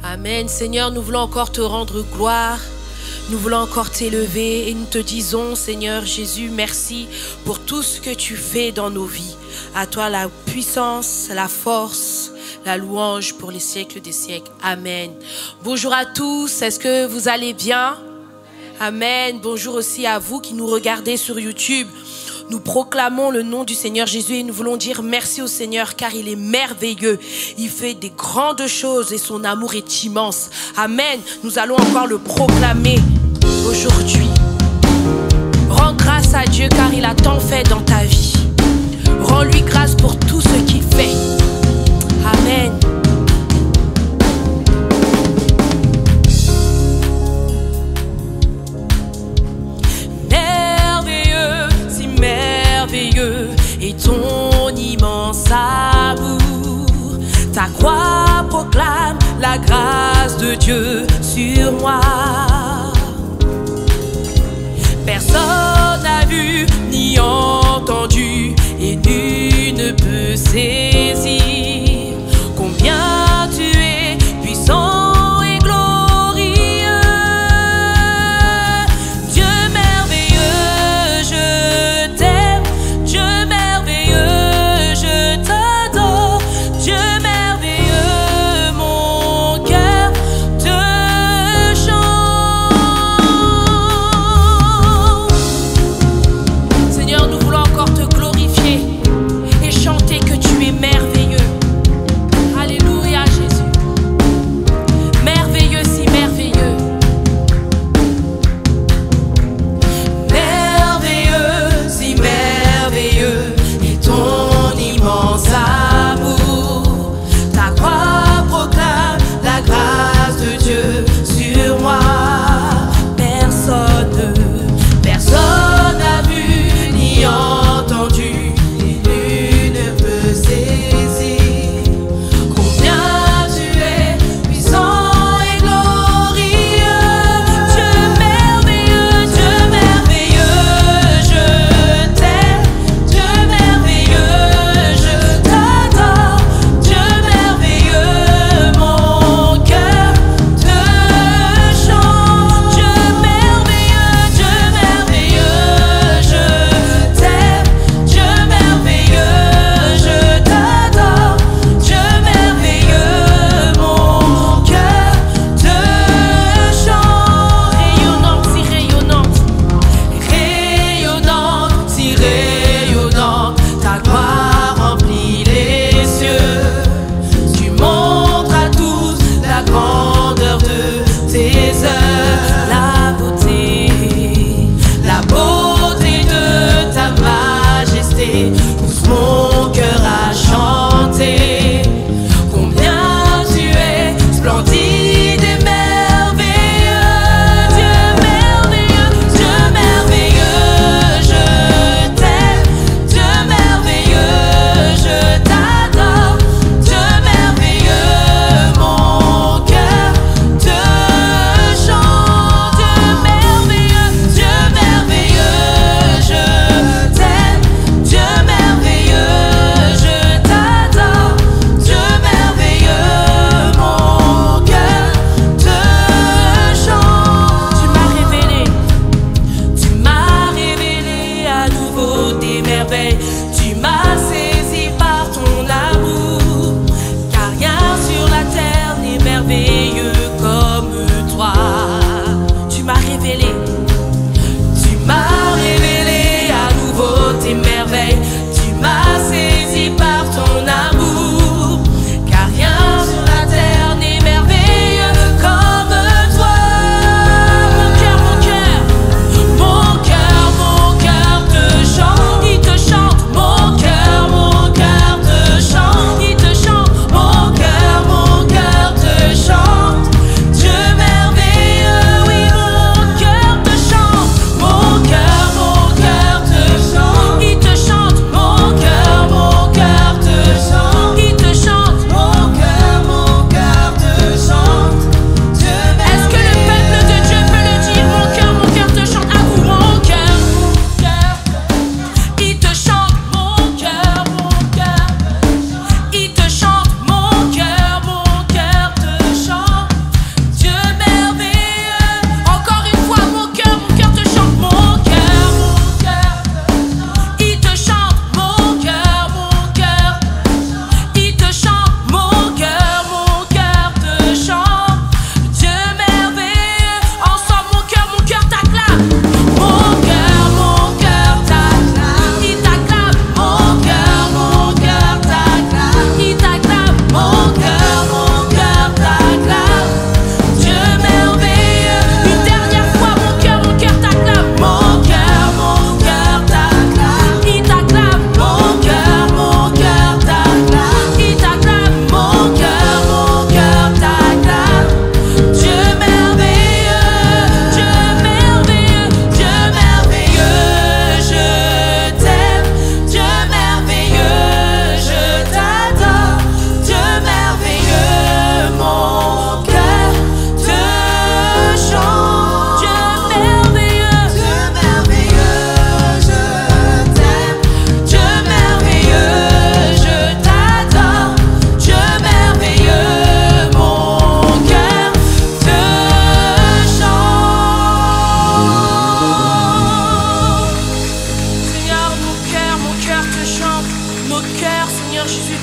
Amen. Seigneur, nous voulons encore te rendre gloire. Nous voulons encore t'élever et nous te disons, Seigneur Jésus, merci pour tout ce que tu fais dans nos vies. À toi la puissance, la force, la louange pour les siècles des siècles. Amen. Bonjour à tous, est-ce que vous allez bien? Amen. Bonjour aussi à vous qui nous regardez sur YouTube. Nous proclamons le nom du Seigneur Jésus et nous voulons dire merci au Seigneur car il est merveilleux. Il fait des grandes choses et son amour est immense. Amen. Nous allons encore le proclamer aujourd'hui. Rends grâce à Dieu car il a tant fait dans ta vie. Rends-lui grâce pour tout ce qu'il fait. Amen. Merveilleux et ton immense amour. Ta croix proclame la grâce de Dieu sur moi. Personne n'a vu ni entendu et nul ne peut saisir combien tu es puissant.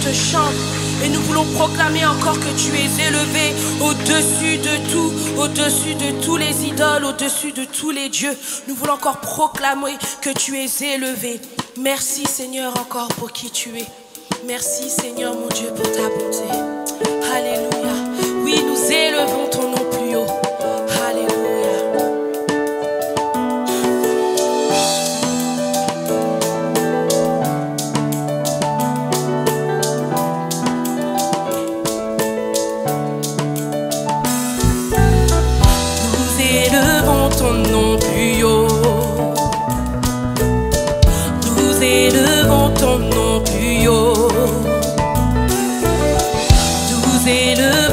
te chante. Et nous voulons proclamer encore que tu es élevé au-dessus de tout, au-dessus de tous les idoles, au-dessus de tous les dieux. Nous voulons encore proclamer que tu es élevé. Merci Seigneur encore pour qui tu es. Merci Seigneur mon Dieu pour ta bonté. Alléluia. Oui, nous élevons ton nom plus haut. Alléluia. Nous élevons ton nom plus haut. Nous élevons ton nom plus haut. Nous élevons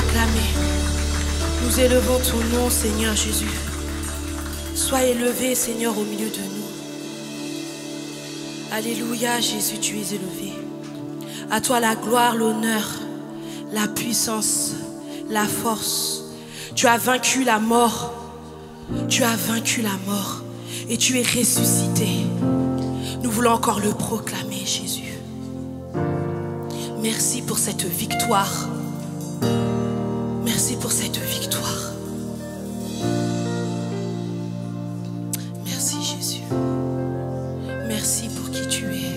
t'acclamer. Nous élevons ton nom, Seigneur Jésus. Sois élevé, Seigneur, au milieu de nous. Alléluia, Jésus, tu es élevé. À toi la gloire, l'honneur, la puissance, la force. Tu as vaincu la mort. Tu as vaincu la mort. Et tu es ressuscité. Nous voulons encore le proclamer, Jésus. Merci pour cette victoire. Merci pour cette victoire. Merci, Jésus. Merci pour qui tu es.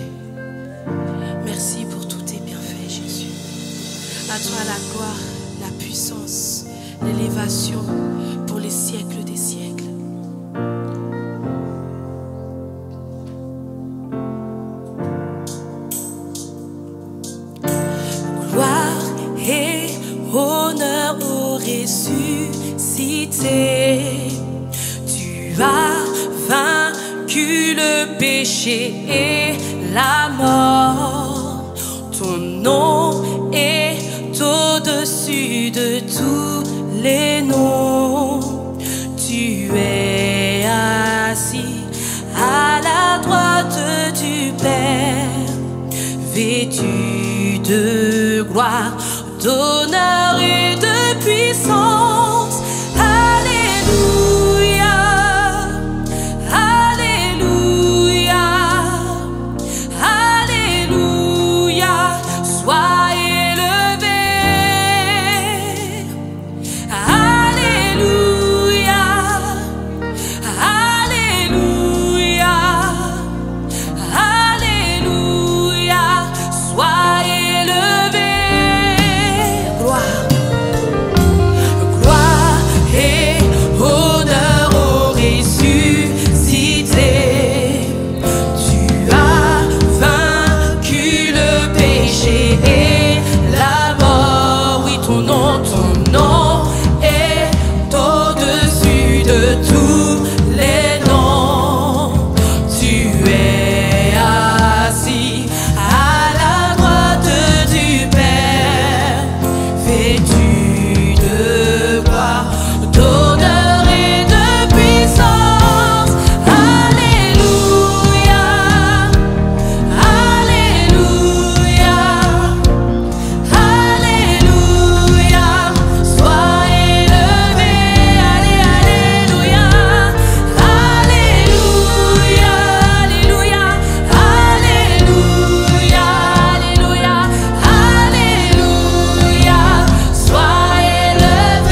Merci pour tous tes bienfaits, Jésus. À toi la gloire, la puissance, l'élévation pour les siècles des siècles. Gloire et honneur au ressuscité. Tu as vaincu le péché et la mort. Ton nom est au-dessus de tous les noms. Tu es assis à la droite du Père, vêtu de gloire, d'honneur et de puissance. Alléluia, alléluia, alléluia. Sois élevé. Alléluia, alléluia, alléluia. Sois élevé. Gloire. Gloire et honneur au ressuscité. Tu as vaincu le péché et la mort. Oui, ton nom est au-dessus de tous les noms. Tu es assis à la droite du Père, vêtu de gloire, d'honneur et de puissance. Alléluia, alléluia, alléluia. Sois élevé. Alléluia, alléluia, alléluia, alléluia, alléluia, alléluia. Sois élevé.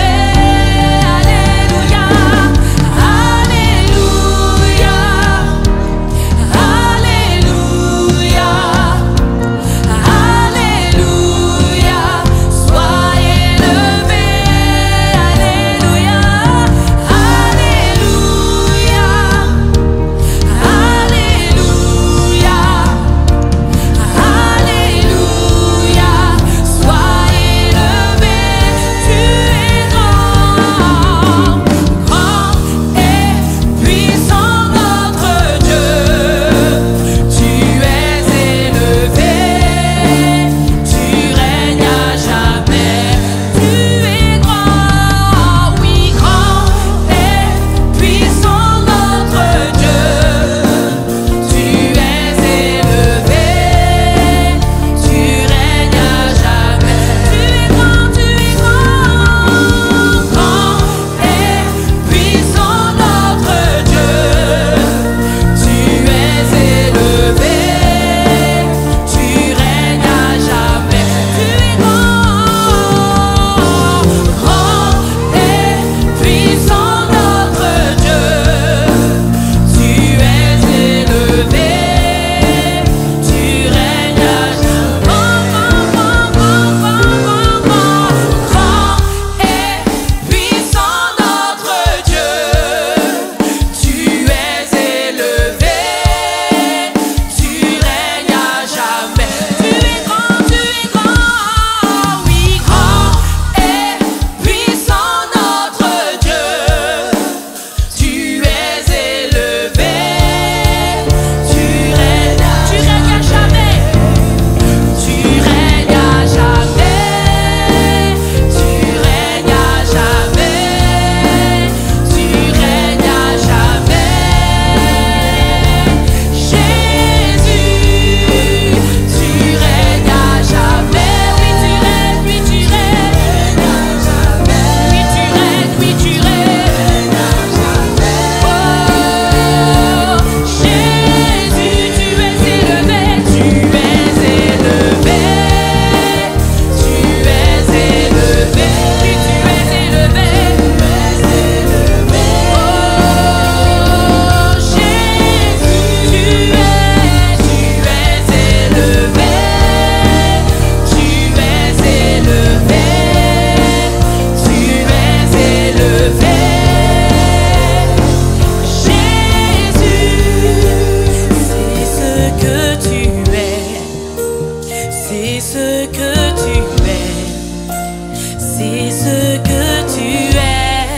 ce que tu es.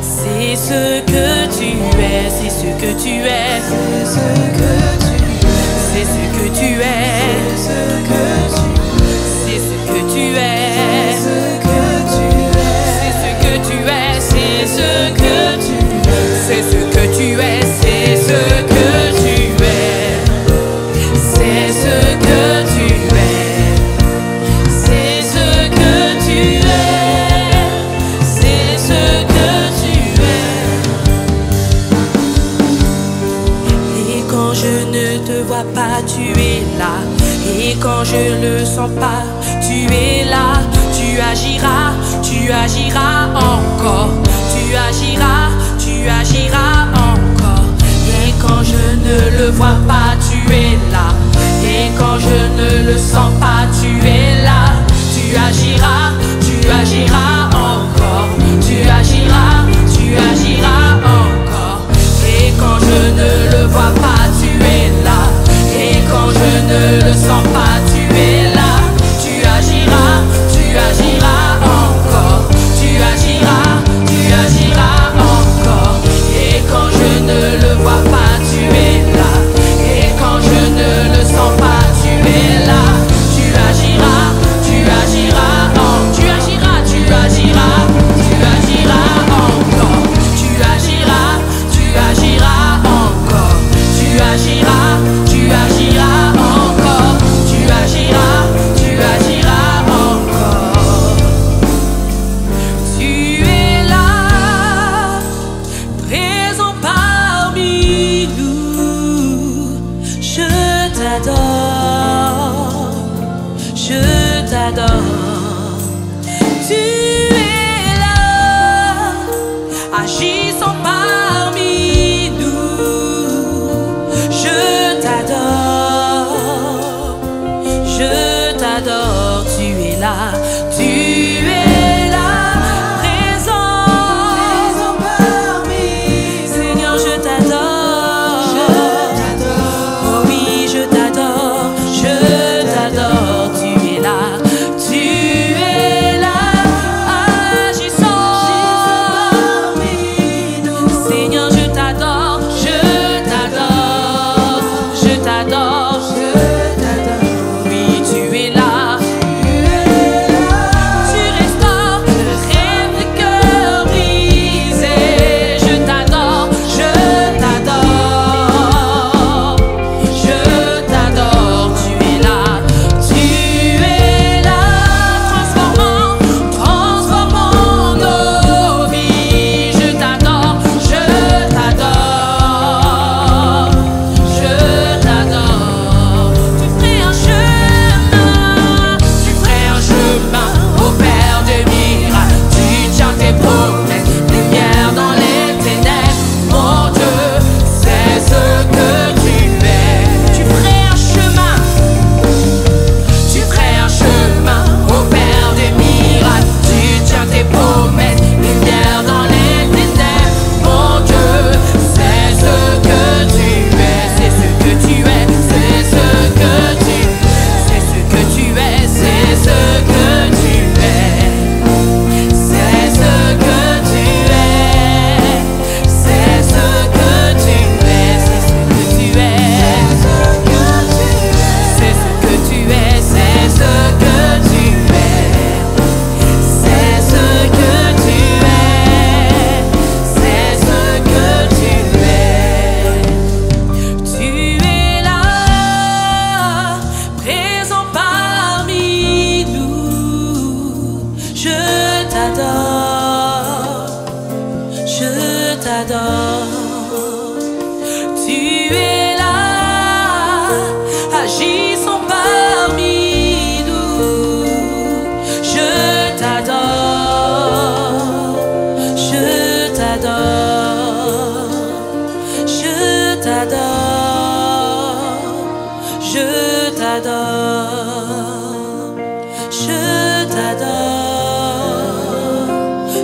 C'est ce que tu es. C'est ce que tu es. C'est ce que tu es. C'est ce que tu es. C'est ce que tu es. C'est ce que tu es. C'est ce que tu es. C'est ce que tu es. C'est ce que tu es. C'est ce que tu es. C'est ce que tu es. Et quand je ne te vois pas, tu es là. Et quand je le sens pas, tu es là. Tu agiras encore. Tu agiras encore. Et quand je ne le vois pas, tu es là. Et quand je ne le sens pas, tu es là. Tu agiras encore. Tu agiras encore. Et quand je ne le vois pas, tu es là. Et quand je ne le sens pas, tu es là. Tu agiras encore. Tu agiras encore. Et quand je ne le vois pas, tu es là. Et quand je ne le sens pas, tu es là. Tu agiras encore. Tu agiras encore. Tu agiras encore. Tu agiras encore. Tu agiras encore. Tu es là, présent parmi nous. Je t'adore, je t'adore. Tu es là, agissant parmi nous. Je t'adore, tu es là, présent parmi nous. Seigneur, je t'adore, oh oui, je t'adore, tu es là, agissant parmi nous. Seigneur, je t'adore, oui, tu es là. Tu restaures le rêve de cœur brisé. Je t'adore, tu es là, transformant nos vies. Je t'adore, tu ferais un chemin au Père de miracles. Tu tiens tes promesses, lumière dans les ténèbres. Mon Dieu, c'est ce que tu es. Tu ferais un chemin au Père de miracles. Tu tiens tes promesses, lumière dans les ténèbres. Mon Dieu, c'est ce que tu es. C'est ce que tu es. C'est ce que tu es. C'est ce que tu es. C'est ce que tu es. C'est ce que tu es. C'est ce que tu es. C'est ce que tu es. C'est ce que tu es. C'est ce que tu es. C'est ce que tu es. C'est ce que tu es. Tu es là, présent parmi nous. Je t'adore. Tu es là, agissant parmi nous. Je t'adore,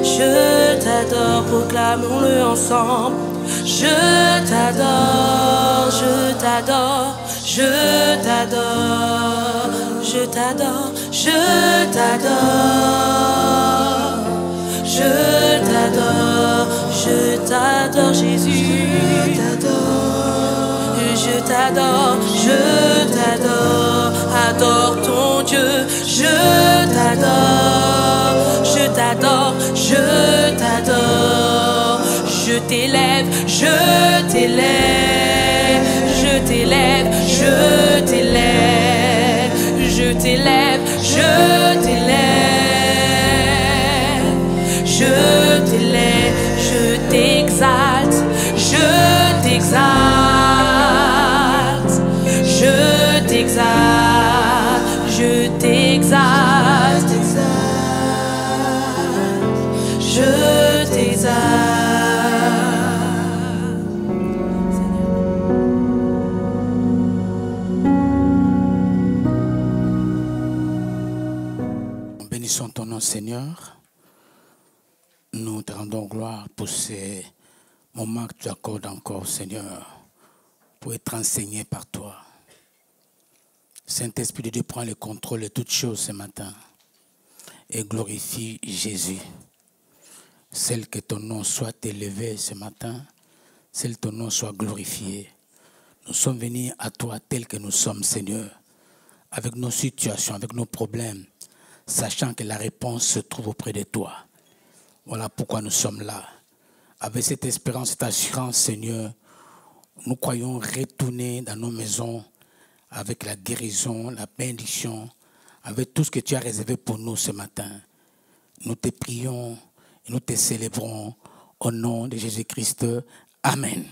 je t'adore, proclamons-le ensemble. Je t'adore, je t'adore, je t'adore, je t'adore, je t'adore. t'adore Jésus, je t'adore, je t'adore, adore ton Dieu, je t'adore, je t'adore, je t'adore, je t'élève, je t'élève, je t'élève, je t'élève, je t'élève, je t'élève, je t'élève, je t'exalte, je t'exalte, je t'exalte, je t'exalte, je t'exalte. Bénissons ton nom, Seigneur. Nous te rendons gloire pour ces moments que tu accordes encore, Seigneur, pour être enseigné par toi. Saint-Esprit de Dieu, prends le contrôle de toutes choses ce matin et glorifie Jésus. Celle que ton nom soit élevé ce matin, celle que ton nom soit glorifié. Nous sommes venus à toi tel que nous sommes, Seigneur, avec nos situations, avec nos problèmes, sachant que la réponse se trouve auprès de toi. Voilà pourquoi nous sommes là. Avec cette espérance, cette assurance, Seigneur, nous croyons retourner dans nos maisons avec la guérison, la bénédiction, avec tout ce que tu as réservé pour nous ce matin. Nous te prions et nous te célébrons au nom de Jésus-Christ. Amen.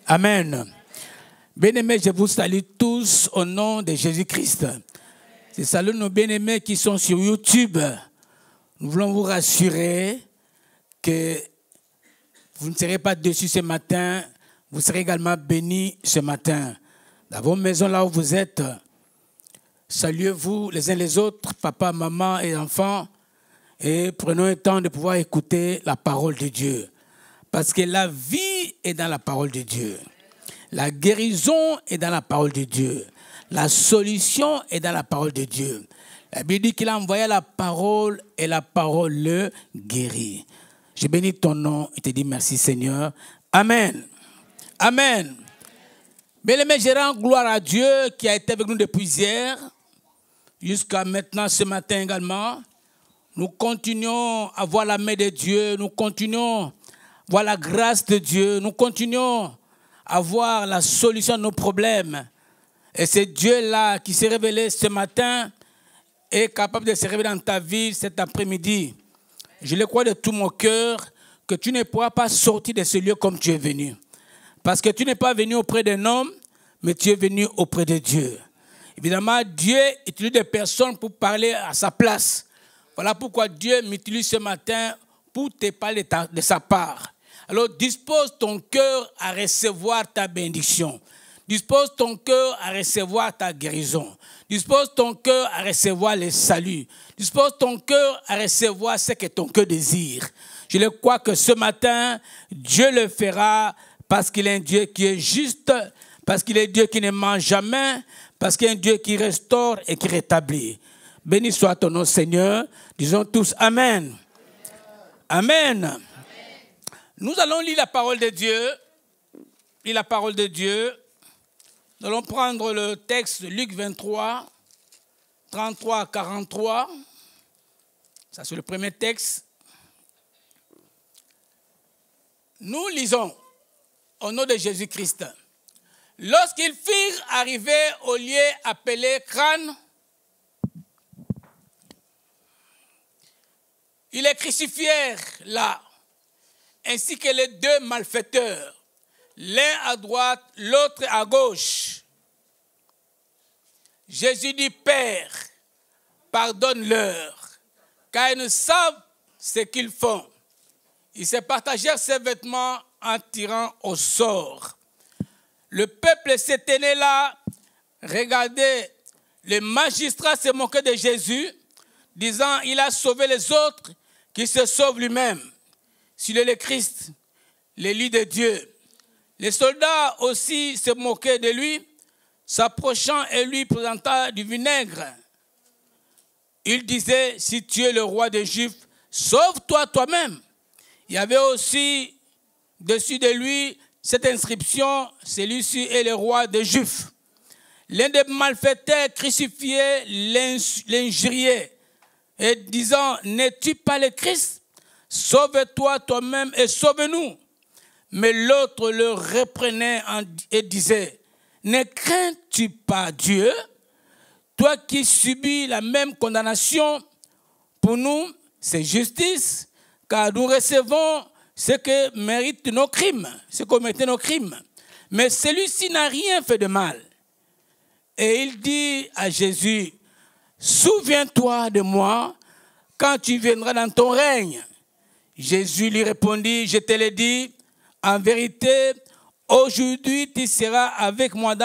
Amen. Bien-aimés, je vous salue tous au nom de Jésus-Christ. Je salue nos bien-aimés qui sont sur YouTube. Nous voulons vous rassurer que vous ne serez pas déçus ce matin, vous serez également bénis ce matin. Dans vos maisons, là où vous êtes, saluez-vous les uns les autres, papa, maman et enfants, et prenons le temps de pouvoir écouter la parole de Dieu. Parce que la vie est dans la parole de Dieu. La guérison est dans la parole de Dieu. La solution est dans la parole de Dieu. La Bible dit qu'il a envoyé la parole et la parole le guérit. Je bénis ton nom et te dis merci Seigneur. Amen. Amen. Bien-aimés, je rends gloire à Dieu qui a été avec nous depuis hier, jusqu'à maintenant, ce matin également. Nous continuons à voir la main de Dieu, nous continuons à voir la grâce de Dieu, nous continuons à voir la solution de nos problèmes. Et c'est Dieu-là qui s'est révélé ce matin est capable de se révéler dans ta vie cet après-midi. Je le crois de tout mon cœur que tu ne pourras pas sortir de ce lieu comme tu es venu. Parce que tu n'es pas venu auprès d'un homme, mais tu es venu auprès de Dieu. Évidemment, Dieu utilise des personnes pour parler à sa place. Voilà pourquoi Dieu m'utilise ce matin pour te parler de sa part. Alors, dispose ton cœur à recevoir ta bénédiction. Dispose ton cœur à recevoir ta guérison. Dispose ton cœur à recevoir le salut. Dispose ton cœur à recevoir ce que ton cœur désire. Je le crois que ce matin, Dieu le fera parce qu'il est un Dieu qui est juste, parce qu'il est un Dieu qui ne ment jamais, parce qu'il est un Dieu qui restaure et qui rétablit. Béni soit ton nom, Seigneur. Disons tous Amen. Amen. Amen. Nous allons lire la parole de Dieu. Lire la parole de Dieu. Nous allons prendre le texte de Luc 23, 33 à 43. Ça, c'est le premier texte. Nous lisons au nom de Jésus-Christ. Lorsqu'ils firent arriver au lieu appelé Crâne, ils les crucifièrent là, ainsi que les deux malfaiteurs, l'un à droite, l'autre à gauche. Jésus dit, Père, pardonne-leur, car ils ne savent ce qu'ils font. Ils se partagèrent ses vêtements en tirant au sort. Le peuple s'éteignait là, regardez, les magistrats se moquaient de Jésus, disant, il a sauvé les autres, qu'il se sauve lui-même. S'il est le Christ, l'élu de Dieu. Les soldats aussi se moquaient de lui, s'approchant et lui présentant du vinaigre. Il disait, si tu es le roi des Juifs, sauve-toi toi-même. Il y avait aussi dessus de lui cette inscription, celui-ci est le roi des Juifs. L'un des malfaiteurs crucifiés l'injuriait et disant, n'es-tu pas le Christ? Sauve-toi toi-même et sauve-nous. Mais l'autre le reprenait et disait, ne crains-tu pas Dieu, toi qui subis la même condamnation? Pour nous, c'est justice, car nous recevons ce que méritent nos crimes, ce que méritent nos crimes. Mais celui-ci n'a rien fait de mal. Et il dit à Jésus, souviens-toi de moi quand tu viendras dans ton règne. Jésus lui répondit, je te l'ai dit, en vérité, aujourd'hui tu seras avec moi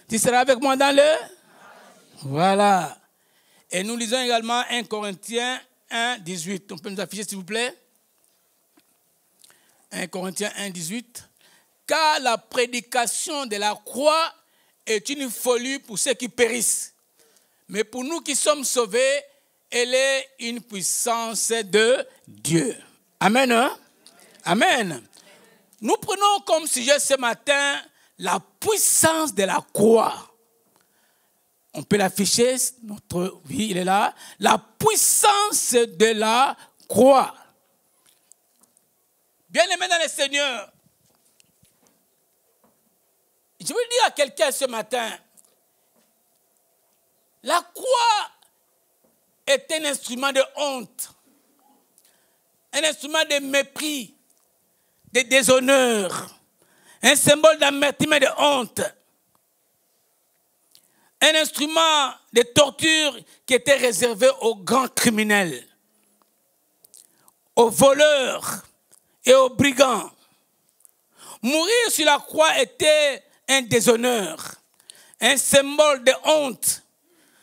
tu seras avec moi dans le. Voilà. Et nous lisons également 1 Corinthiens 1, 18. On peut nous afficher s'il vous plaît? 1 Corinthiens 1, 18. Car la prédication de la croix est une folie pour ceux qui périssent. Mais pour nous qui sommes sauvés, elle est une puissance de Dieu. Amen. Hein? Amen. Nous prenons comme sujet ce matin la puissance de la croix. On peut l'afficher, oui, il est là. La puissance de la croix. Bien-aimés dans le Seigneur, je veux dire à quelqu'un ce matin, la croix est un instrument de honte, un instrument de mépris, de déshonneur, un symbole d'amertume et de honte, un instrument de torture qui était réservé aux grands criminels, aux voleurs et aux brigands. Mourir sur la croix était un déshonneur, un symbole de honte.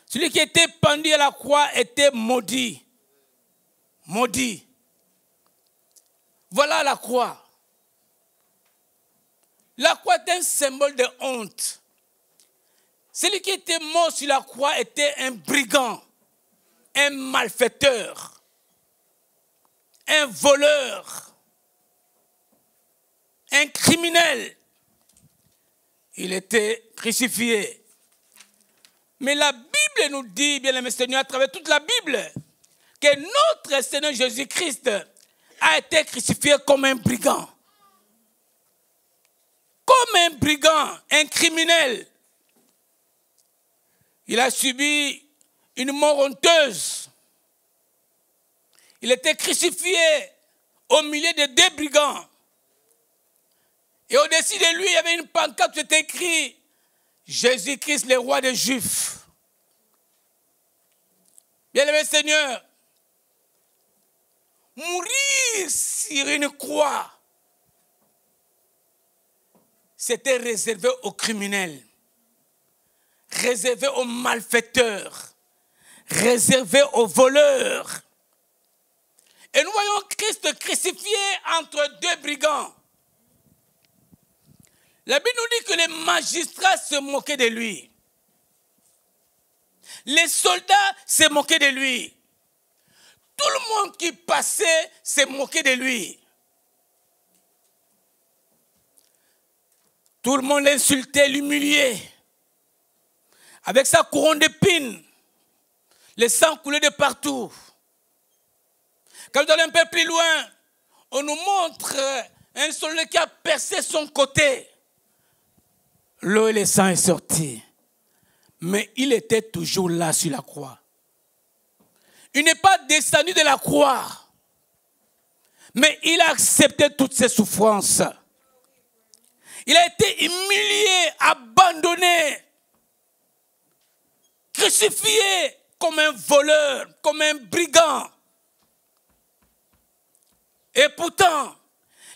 Celui qui était pendu à la croix était maudit. Maudit. Voilà la croix. La croix est un symbole de honte. Celui qui était mort sur la croix était un brigand, un malfaiteur, un voleur, un criminel. Il était crucifié. Mais la Bible nous dit, bien-aimés Seigneur, à travers toute la Bible, que notre Seigneur Jésus-Christ a été crucifié comme un brigand. Comme un brigand, un criminel. Il a subi une mort honteuse. Il était crucifié au milieu de deux brigands. Et au-dessus de lui, il y avait une pancarte qui était écrite « Jésus-Christ, le roi des Juifs ». Bien-aimé Seigneur, mourir sur une croix, c'était réservé aux criminels, réservé aux malfaiteurs, réservé aux voleurs. Et nous voyons Christ crucifié entre deux brigands. La Bible nous dit que les magistrats se moquaient de lui. Les soldats se moquaient de lui. Tout le monde qui passait se moquait de lui. Tout le monde l'insultait, l'humiliait. Avec sa couronne d'épines, le sang coulait de partout. Quand nous allons un peu plus loin, on nous montre un soldat qui a percé son côté. L'eau et le sang est sorti. Mais il était toujours là sur la croix. Il n'est pas descendu de la croix. Mais il a accepté toutes ses souffrances. Il a été humilié, abandonné, crucifié comme un voleur, comme un brigand. Et pourtant,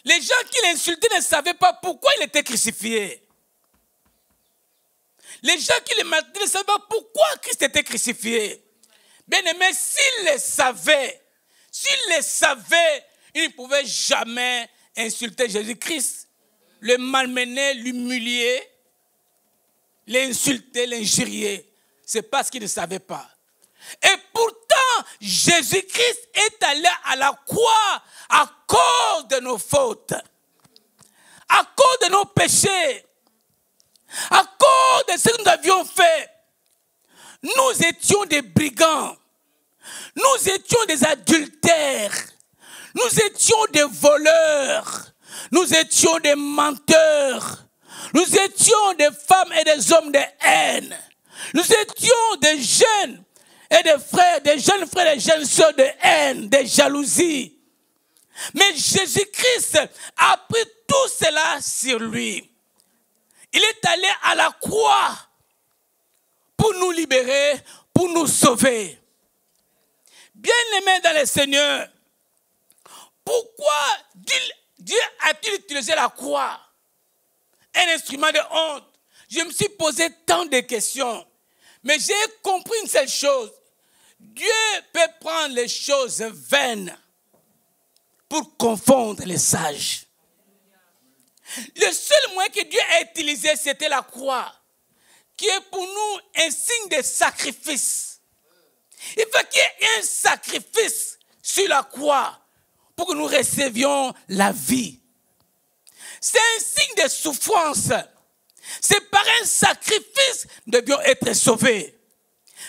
les gens qui l'insultaient ne savaient pas pourquoi il était crucifié. Les gens qui le maltraitaient ne savaient pas pourquoi Christ était crucifié. Bien aimé, s'ils le savaient, ils ne pouvaient jamais insulter Jésus-Christ, le malmener, l'humilier, l'insulter, l'injurier. C'est parce qu'ils ne savaient pas. Et pourtant, Jésus-Christ est allé à la croix à cause de nos fautes, à cause de nos péchés, à cause de ce que nous avions fait. Nous étions des brigands, nous étions des adultères, nous étions des voleurs, nous étions des menteurs, nous étions des femmes et des hommes de haine, nous étions des jeunes et des frères, des jeunes frères et des jeunes sœurs de haine, de jalousie. Mais Jésus-Christ a pris tout cela sur lui. Il est allé à la croix pour nous libérer, pour nous sauver. Bien-aimés dans le Seigneur, pourquoi Dieu a-t-il utilisé la croix? Un instrument de honte. Je me suis posé tant de questions. Mais j'ai compris une seule chose. Dieu peut prendre les choses vaines pour confondre les sages. Le seul moyen que Dieu a utilisé, c'était la croix, qui est pour nous un signe de sacrifice. Il faut qu'il y ait un sacrifice sur la croix pour que nous recevions la vie. C'est un signe de souffrance. C'est par un sacrifice que nous devions être sauvés.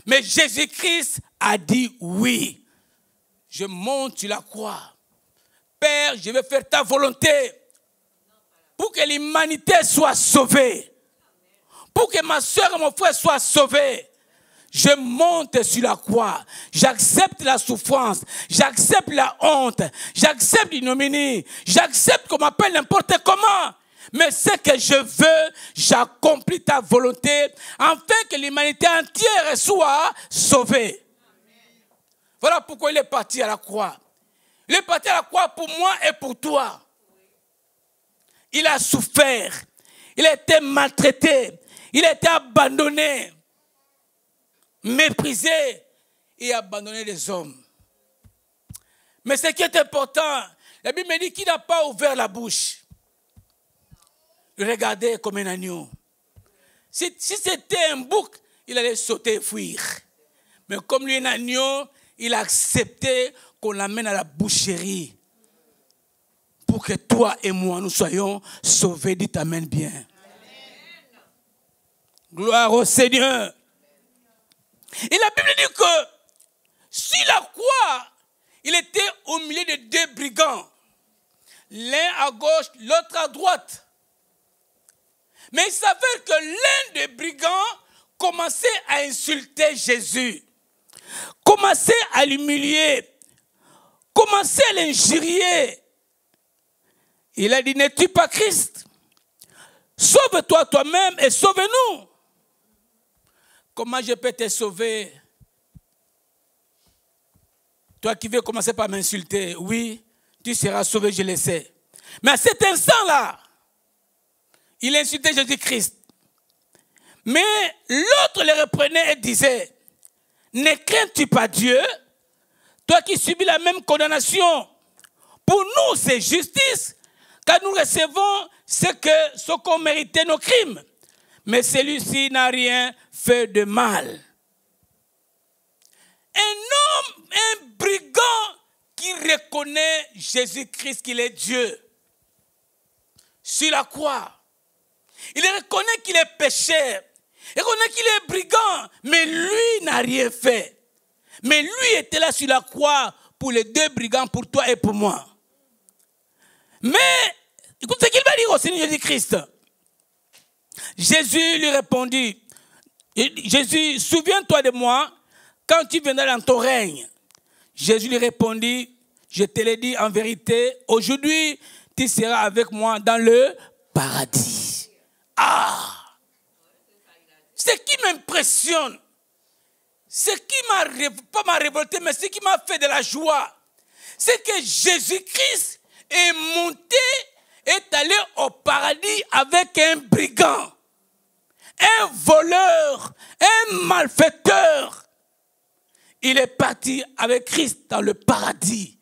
Mais Jésus-Christ a dit oui. Je monte sur la croix. Père, je vais faire ta volonté pour que l'humanité soit sauvée. Pour que ma soeur et mon frère soient sauvés. Je monte sur la croix. J'accepte la souffrance. J'accepte la honte. J'accepte l'ignominie. J'accepte qu'on m'appelle n'importe comment. Mais ce que je veux, j'accomplis ta volonté afin que l'humanité entière soit sauvée. Voilà pourquoi il est parti à la croix. Il est parti à la croix pour moi et pour toi. Il a souffert. Il a été maltraité. Il a été abandonné. Méprisé et abandonné des hommes. Mais ce qui est important, la Bible me dit qu'il n'a pas ouvert la bouche. Le regarder comme un agneau. Si c'était un bouc, il allait sauter et fuir. Mais comme lui est un agneau, il a accepté qu'on l'amène à la boucherie. Pour que toi et moi, nous soyons sauvés. Dites amen bien. Amen. Gloire au Seigneur. Et la Bible dit que sur la croix, il était au milieu de deux brigands. L'un à gauche, l'autre à droite. Mais il s'avère que l'un des brigands commençait à insulter Jésus. Commençait à l'humilier. Commençait à l'injurier. Il a dit, n'es-tu pas Christ? Sauve-toi toi-même et sauve-nous. Comment je peux te sauver? Toi qui veux commencer par m'insulter, oui, tu seras sauvé, je le sais. Mais à cet instant-là, il insultait Jésus-Christ. Mais l'autre le reprenait et disait, ne crains-tu pas Dieu, toi qui subis la même condamnation? Pour nous, c'est justice, car nous recevons ce qu'ont mérité nos crimes. Mais celui-ci n'a rien fait de mal. Un homme, un brigand qui reconnaît Jésus-Christ qu'il est Dieu. Sur la croix. Il reconnaît qu'il est pécheur. Il reconnaît qu'il est brigand. Mais lui n'a rien fait. Mais lui était là sur la croix pour les deux brigands, pour toi et pour moi. Mais, écoute ce qu'il va dire au Seigneur Jésus-Christ. Jésus lui répondit, Jésus, souviens-toi de moi quand tu viendras dans ton règne. Jésus lui répondit, je te l'ai dit en vérité, aujourd'hui tu seras avec moi dans le paradis. Ah! Ce qui m'impressionne, ce qui pas m'a révolté, mais ce qui m'a fait de la joie, c'est que Jésus-Christ est monté, est allé au paradis avec un brigand, un voleur, un malfaiteur. Il est parti avec Christ dans le paradis.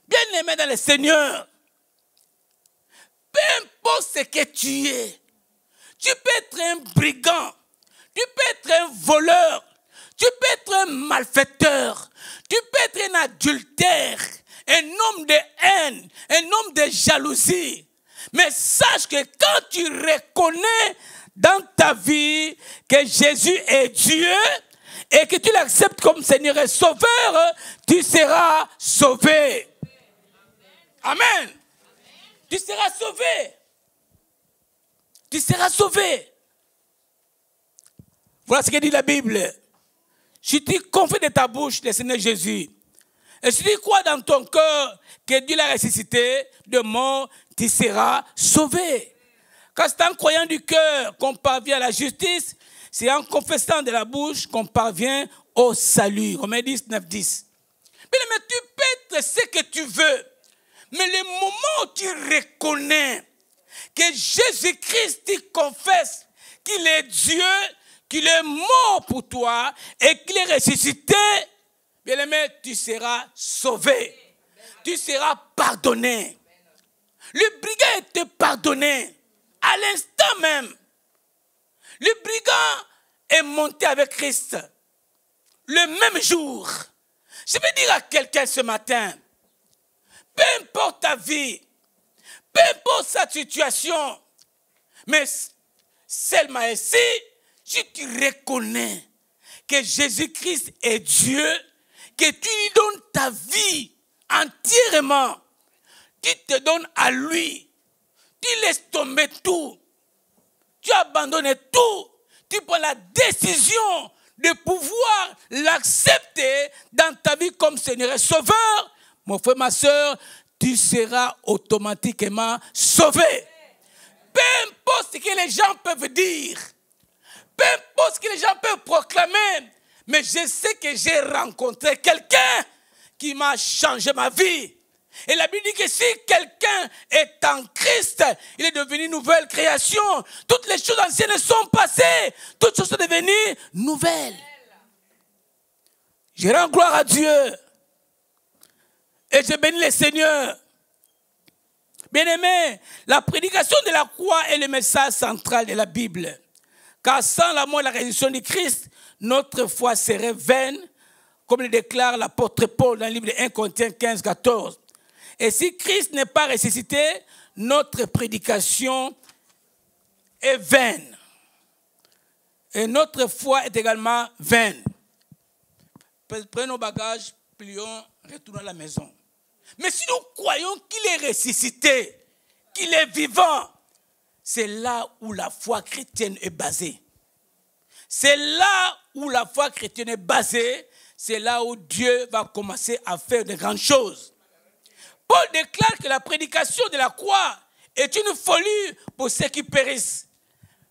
Bien-aimé dans le Seigneur, peu importe ce que tu es, tu peux être un brigand, tu peux être un voleur, tu peux être un malfaiteur, tu peux être un adultère, un homme de haine, un homme de jalousie. Mais sache que quand tu reconnais dans ta vie que Jésus est Dieu et que tu l'acceptes comme Seigneur et Sauveur, tu seras sauvé. Amen. Tu seras sauvé. Tu seras sauvé. Voilà ce que dit la Bible. Si tu confies de ta bouche le Seigneur Jésus, et si tu crois dans ton cœur que Dieu l'a ressuscité de mort, tu seras sauvé. Quand c'est en croyant du cœur qu'on parvient à la justice, c'est en confessant de la bouche qu'on parvient au salut. Romains 10, 9, 10. Mais tu peux être ce que tu veux. Mais le moment où tu reconnais que Jésus-Christ, tu confesses qu'il est Dieu, qu'il est mort pour toi et qu'il est ressuscité, bien-aimé, tu seras sauvé. Tu seras pardonné. Le brigand était pardonné à l'instant même. Le brigand est monté avec Christ le même jour. Je veux dire à quelqu'un ce matin, peu importe ta vie, peu importe sa situation, mais seulement ici, si tu reconnais que Jésus-Christ est Dieu, que tu lui donnes ta vie entièrement, tu te donnes à lui, tu laisses tomber tout, tu abandonnes tout, tu prends la décision de pouvoir l'accepter dans ta vie comme Seigneur et Sauveur, mon frère, ma soeur, tu seras automatiquement sauvé. Peu importe ce que les gens peuvent dire, peu importe ce que les gens peuvent proclamer, mais je sais que j'ai rencontré quelqu'un qui m'a changé ma vie. Et la Bible dit que si quelqu'un est en Christ, il est devenu une nouvelle création. Toutes les choses anciennes sont passées, toutes choses sont devenues nouvelles. Je rends gloire à Dieu et je bénis le Seigneur. Bien-aimé, la prédication de la croix est le message central de la Bible. Car sans la mort et la résurrection du Christ, notre foi serait vaine, comme le déclare l'apôtre Paul dans le livre de 1 Corinthiens 15, 14. Et si Christ n'est pas ressuscité, notre prédication est vaine. Et notre foi est également vaine. Prenons nos bagages, plions, retournons à la maison. Mais si nous croyons qu'il est ressuscité, qu'il est vivant, c'est là où la foi chrétienne est basée. C'est là où la foi chrétienne est basée. C'est là où Dieu va commencer à faire de grandes choses. Paul déclare que la prédication de la croix est une folie pour ceux qui périssent.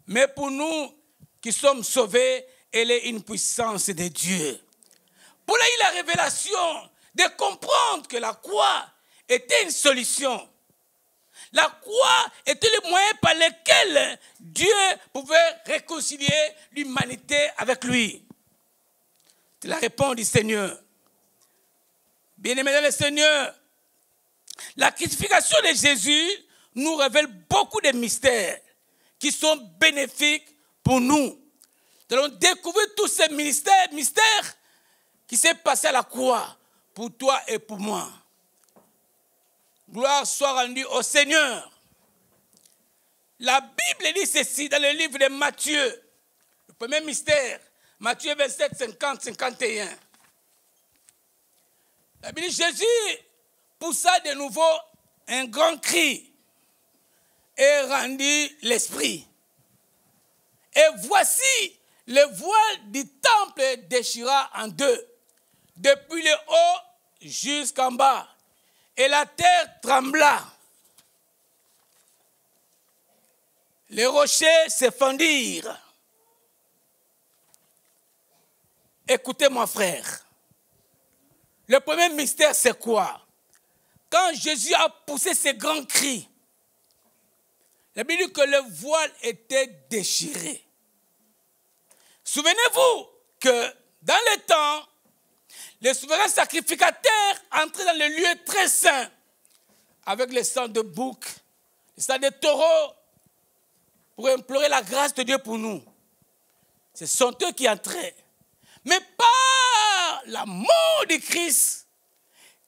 Mais pour nous qui sommes sauvés, elle est une puissance de Dieu. Paul a eu la révélation de comprendre que la croix était une solution. La croix était le moyen par lequel Dieu pouvait réconcilier l'humanité avec lui. C'est la réponse du Seigneur. Bien-aimés dans le Seigneur, la crucifixion de Jésus nous révèle beaucoup de mystères qui sont bénéfiques pour nous. Nous allons découvrir tous ces mystères qui s'est passé à la croix pour toi et pour moi. Gloire soit rendue au Seigneur. La Bible dit ceci dans le livre de Matthieu. Le premier mystère, Matthieu 27, 50, 51. La Bible dit Jésus poussa de nouveau un grand cri et rendit l'esprit. Et voici, le voile du temple déchira en deux, depuis le haut jusqu'en bas. Et la terre trembla. Les rochers se fendirent. Écoutez, mon frère. Le premier mystère, c'est quoi? Quand Jésus a poussé ses grands cris, la Bible dit que le voile était déchiré. Souvenez-vous que dans le temps, les souverains sacrificateurs entraient dans le lieu très saint avec le sang de bouc, le sang de taureau, pour implorer la grâce de Dieu pour nous. Ce sont eux qui entraient. Mais par la mort de Christ,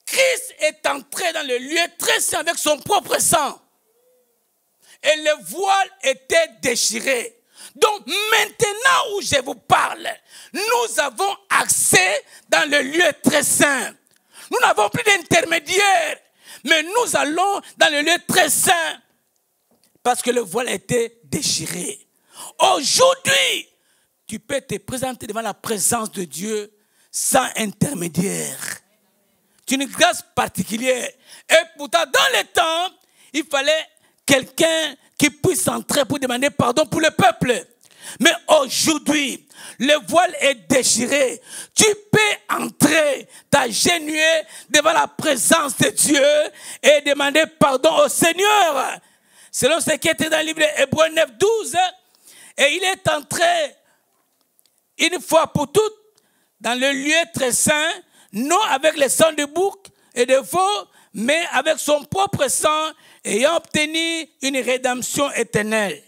Christ est entré dans le lieu très saint avec son propre sang. Et le voile était déchiré. Donc maintenant où je vous parle, nous avons accès dans le lieu très saint. Nous n'avons plus d'intermédiaire, mais nous allons dans le lieu très saint parce que le voile a été déchiré. Aujourd'hui, tu peux te présenter devant la présence de Dieu sans intermédiaire. C'est une grâce particulière. Et pourtant, dans le temps, il fallait quelqu'un qui puisse entrer pour demander pardon pour le peuple. Mais aujourd'hui, le voile est déchiré. Tu peux entrer, t'agenouiller devant la présence de Dieu et demander pardon au Seigneur. Selon ce qui est écrit dans le livre d'Hébreux 9, 12, et il est entré une fois pour toutes dans le lieu très saint, non avec le sang de bouc et de veau, mais avec son propre sang, ayant obtenu une rédemption éternelle.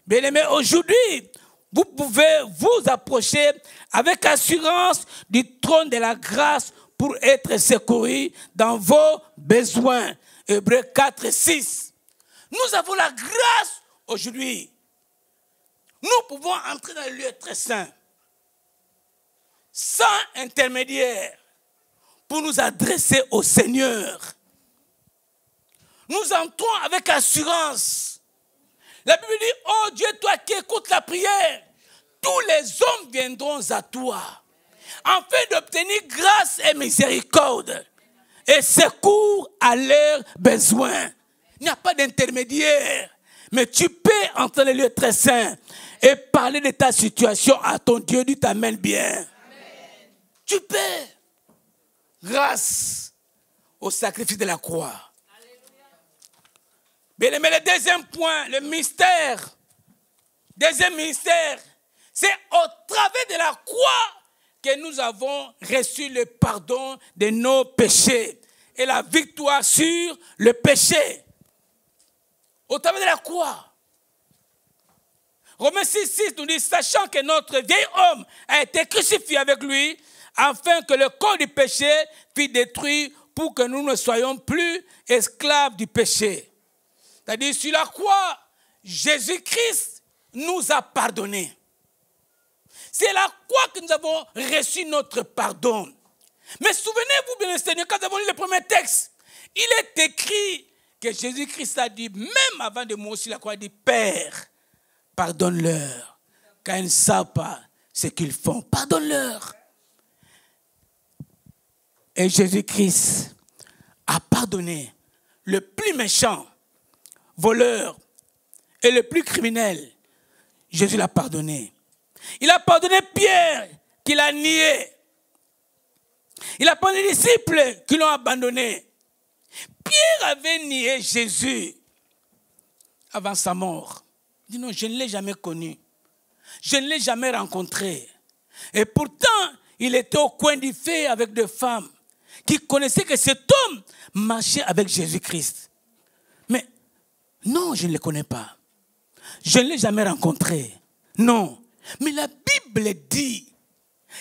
Bien-aimés, aujourd'hui, vous pouvez vous approcher avec assurance du trône de la grâce pour être secouru dans vos besoins. Hébreux 4, 6. Nous avons la grâce aujourd'hui. Nous pouvons entrer dans le lieu très saint, sans intermédiaire, pour nous adresser au Seigneur. Nous entrons avec assurance. La Bible dit, oh Dieu, toi qui écoutes la prière, tous les hommes viendront à toi, afin d'obtenir grâce et miséricorde, et secours à leurs besoins. Il n'y a pas d'intermédiaire, mais tu peux entrer dans le lieu très saint et parler de ta situation à ton Dieu, Dieu t'amène bien. Amen. Tu peux, grâce au sacrifice de la croix. Bien aimé, le deuxième point, le mystère, deuxième mystère, c'est au travers de la croix que nous avons reçu le pardon de nos péchés et la victoire sur le péché. Au travers de la croix. Romains 6, 6 nous dit, sachant que notre vieil homme a été crucifié avec lui, afin que le corps du péché fût détruit pour que nous ne soyons plus esclaves du péché. C'est-à-dire, sur la croix, Jésus-Christ nous a pardonné. C'est la croix que nous avons reçu notre pardon. Mais souvenez-vous, bien Seigneur, quand nous avons lu le premier texte, il est écrit que Jésus-Christ a dit, même avant de mourir sur la croix, il dit, Père, pardonne-leur, car ils ne savent pas ce qu'ils font. Pardonne-leur. Et Jésus-Christ a pardonné le plus méchant, voleur et le plus criminel. Jésus l'a pardonné. Il a pardonné Pierre, qui l'a nié. Il a pardonné les disciples qui l'ont abandonné. Pierre avait nié Jésus avant sa mort. Il dit non, je ne l'ai jamais connu. Je ne l'ai jamais rencontré. Et pourtant, il était au coin du feu avec deux femmes qui connaissaient que cet homme marchait avec Jésus-Christ. Mais non, je ne le connais pas. Je ne l'ai jamais rencontré. Non. Mais la Bible dit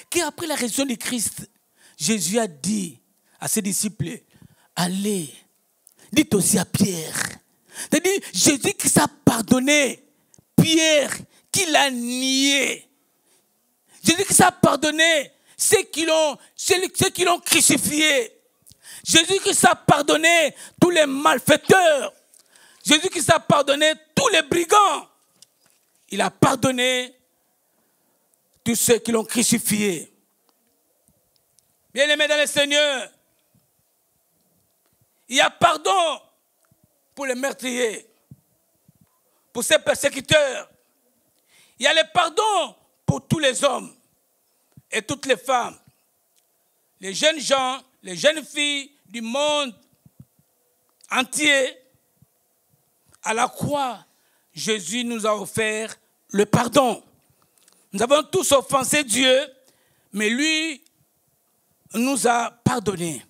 qu'après la résurrection du Christ, Jésus a dit à ses disciples, allez, dites aussi à Pierre. C'est-à-dire, Jésus qui s'est pardonné, Pierre qui l'a nié. Jésus qui s'est pardonné ceux qui l'ont crucifié. Jésus qui s'est pardonné tous les malfaiteurs. Jésus qui s'est pardonné tous les brigands. Il a pardonné tous ceux qui l'ont crucifié. Bien-aimés dans le Seigneur, il y a pardon pour les meurtriers, pour ces persécuteurs. Il y a le pardon pour tous les hommes et toutes les femmes, les jeunes gens, les jeunes filles du monde entier. À la croix, Jésus nous a offert le pardon. Nous avons tous offensé Dieu, mais lui nous a pardonné.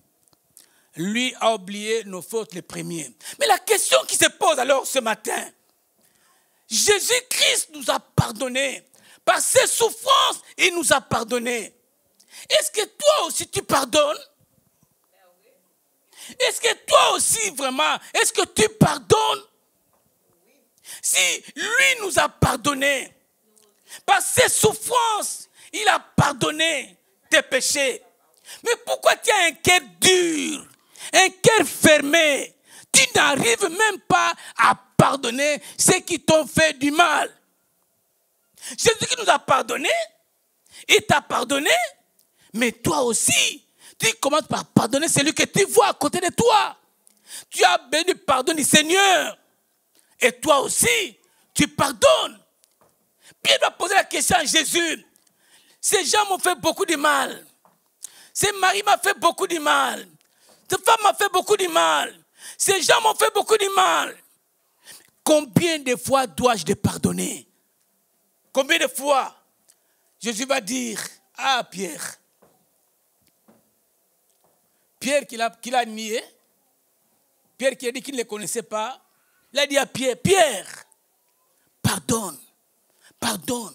Lui a oublié nos fautes les premiers. Mais la question qui se pose alors ce matin, Jésus-Christ nous a pardonné. Par ses souffrances, il nous a pardonné. Est-ce que toi aussi tu pardonnes? est-ce que toi aussi, vraiment, est-ce que tu pardonnes? Si lui nous a pardonné, par ses souffrances, il a pardonné tes péchés. Mais pourquoi tu as un cœur dur, un cœur fermé? Tu n'arrives même pas à pardonner ceux qui t'ont fait du mal. Jésus qui nous a pardonné, il t'a pardonné, mais toi aussi, tu commences par pardonner celui que tu vois à côté de toi. Tu as besoin du pardon du Seigneur. Et toi aussi, tu pardonnes. Pierre va poser la question à Jésus. Ces gens m'ont fait beaucoup de mal. Ces maris m'ont fait beaucoup de mal. Cette femme m'a fait beaucoup de mal. Ces gens m'ont fait beaucoup de mal. Combien de fois dois-je te pardonner? Combien de fois? Jésus va dire, ah Pierre. Pierre qui l'a nié. Pierre qui a dit qu'il ne le connaissait pas. Il a dit à Pierre, Pierre, pardonne, pardonne,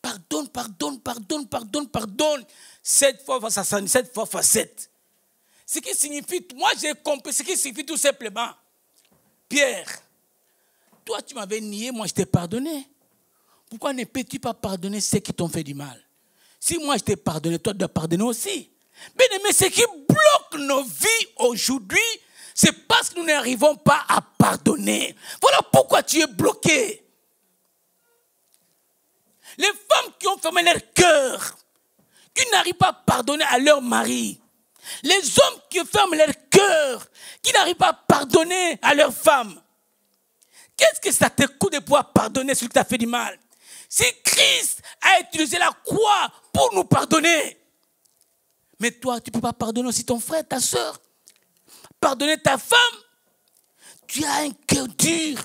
pardonne, pardonne, pardonne, pardonne, pardonne. 7 fois fois 77 fois fois 7. Ce qui signifie, moi j'ai compris ce qui signifie tout simplement. Pierre, toi tu m'avais nié, moi je t'ai pardonné. Pourquoi ne peux-tu pas pardonner ceux qui t'ont fait du mal? Si moi je t'ai pardonné, toi tu dois pardonner aussi. Mais ce qui bloque nos vies aujourd'hui, c'est parce que nous n'arrivons pas à pardonner. Voilà pourquoi tu es bloqué. Les femmes qui ont fermé leur cœur, qui n'arrivent pas à pardonner à leur mari. Les hommes qui ferment leur cœur, qui n'arrivent pas à pardonner à leur femme. Qu'est-ce que ça te coûte de pouvoir pardonner celui qui t'a fait du mal? Si Christ a utilisé la croix pour nous pardonner, mais toi, tu ne peux pas pardonner aussi ton frère, ta soeur. Pardonner ta femme. Tu as un cœur dur,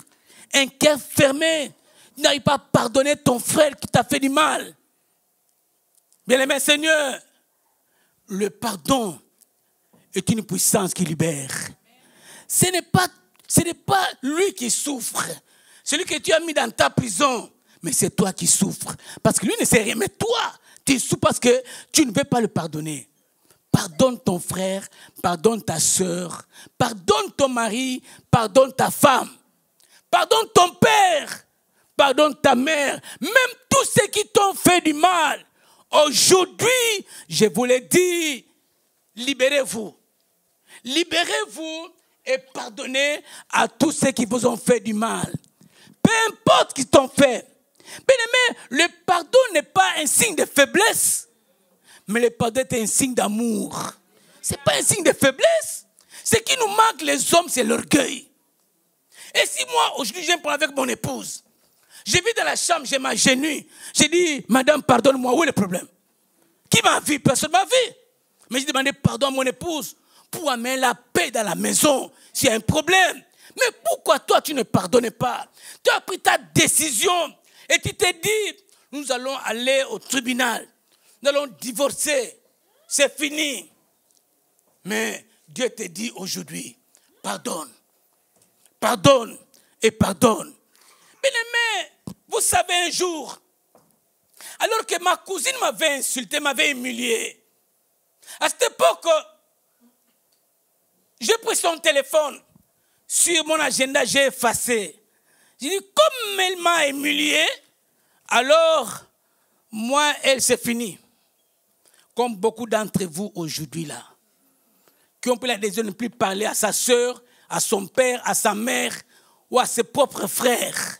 un cœur fermé. Tu n'arrives pas à pardonner ton frère qui t'a fait du mal. Bien-aimé Seigneur, le pardon est une puissance qui libère. Ce n'est pas lui qui souffre. Celui que tu as mis dans ta prison, mais c'est toi qui souffres. Parce que lui ne sait rien, mais toi, tu souffres parce que tu ne veux pas le pardonner. Pardonne ton frère, pardonne ta soeur, pardonne ton mari, pardonne ta femme, pardonne ton père, pardonne ta mère, même tous ceux qui t'ont fait du mal. Aujourd'hui, je vous l'ai dit, libérez-vous. Libérez-vous et pardonnez à tous ceux qui vous ont fait du mal. Peu importe ce qu'ils t'ont fait. Bien-aimé, le pardon n'est pas un signe de faiblesse. Mais le pardon est un signe d'amour. Ce n'est pas un signe de faiblesse. Ce qui nous manque les hommes, c'est l'orgueil. Et si moi, aujourd'hui, je me prends avec mon épouse, je vis dans la chambre, je m'agenouille, je dis, madame, pardonne-moi, où est le problème? Qui m'a vu? Personne ne m'a vu. Mais j'ai demandé pardon à mon épouse pour amener la paix dans la maison s'il y a un problème. Mais pourquoi toi, tu ne pardonnes pas? Tu as pris ta décision et tu t'es dit, nous allons aller au tribunal. Nous allons divorcer. C'est fini. Mais Dieu te dit aujourd'hui, pardonne. Pardonne et pardonne. Bien-aimé, vous savez un jour, alors que ma cousine m'avait insulté, m'avait humilié, à cette époque, j'ai pris son téléphone. Sur mon agenda, j'ai effacé. J'ai dit, comme elle m'a humilié, alors, moi, elle, c'est fini. Comme beaucoup d'entre vous aujourd'hui là, qui ont pris la décision de ne plus parler à sa soeur, à son père, à sa mère ou à ses propres frères.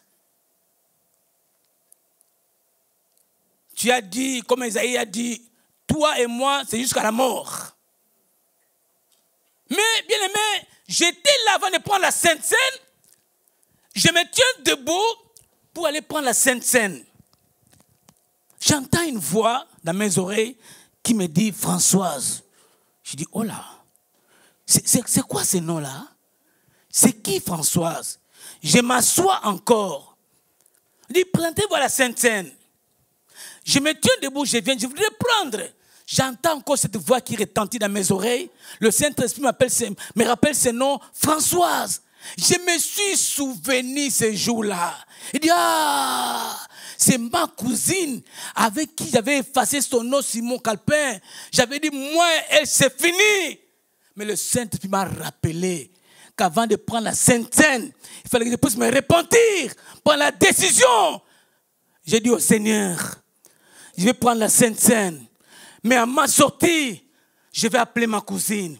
Tu as dit, comme Esaïe a dit, toi et moi, c'est jusqu'à la mort. Mais, bien aimé, j'étais là avant de prendre la Sainte Seine. Je me tiens debout pour aller prendre la Sainte Seine. J'entends une voix dans mes oreilles qui me dit Françoise. Je dis, oh là, c'est quoi ce nom-là? C'est qui Françoise? Je m'assois encore. Je dis, présentez-vous à la Sainte Seine. Je me tiens debout, je voudrais prendre. J'entends encore cette voix qui retentit dans mes oreilles. Le Saint-Esprit me rappelle ce nom, Françoise. Je me suis souvenu ce jour-là. Il dit, ah, c'est ma cousine avec qui j'avais effacé son nom sur mon calepin. J'avais dit, moi, elle, c'est fini. Mais le Saint-Esprit m'a rappelé qu'avant de prendre la Sainte Seine, il fallait que je puisse me repentir, prendre la décision. J'ai dit au Seigneur, je vais prendre la Sainte Seine. Mais à ma sortie, je vais appeler ma cousine.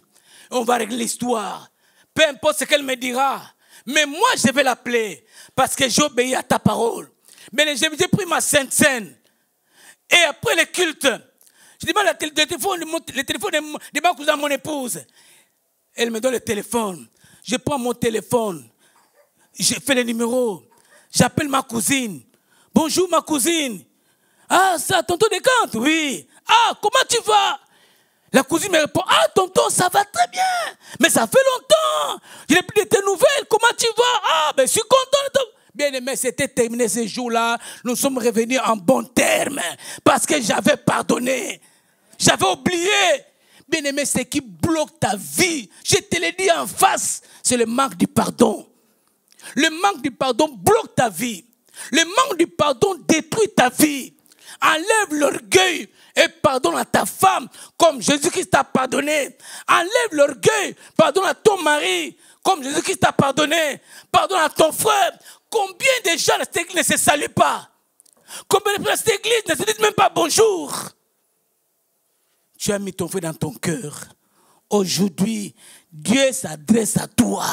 On va régler l'histoire. Peu importe ce qu'elle me dira. Mais moi, je vais l'appeler. Parce que j'obéis à ta parole. Mais j'ai pris ma Sainte Seine. Et après le culte, je demande le téléphone de ma cousine à mon épouse. Elle me donne le téléphone. Je prends mon téléphone. Je fais le numéro. J'appelle ma cousine. Bonjour ma cousine. Ah, ça, tonton Descantes, oui. Ah, comment tu vas? La cousine me répond, ah, tonton, ça va très bien. Mais ça fait longtemps. Je n'ai plus de tes nouvelles. Comment tu vas? Ah, ben, je suis content. Bien aimé, c'était terminé ce jour-là. Nous sommes revenus en bon terme. Parce que j'avais pardonné. J'avais oublié. Bien aimé, ce qui bloque ta vie, je te l'ai dit en face, c'est le manque du pardon. Le manque du pardon bloque ta vie. Le manque du pardon détruit ta vie. Enlève l'orgueil et pardonne à ta femme comme Jésus-Christ t'a pardonné. Enlève l'orgueil, pardonne à ton mari comme Jésus-Christ t'a pardonné. Pardonne à ton frère. Combien de gens dans cette église ne se saluent pas? Combien de gens dans cette église ne se disent même pas bonjour? Tu as mis ton frère dans ton cœur. Aujourd'hui, Dieu s'adresse à toi.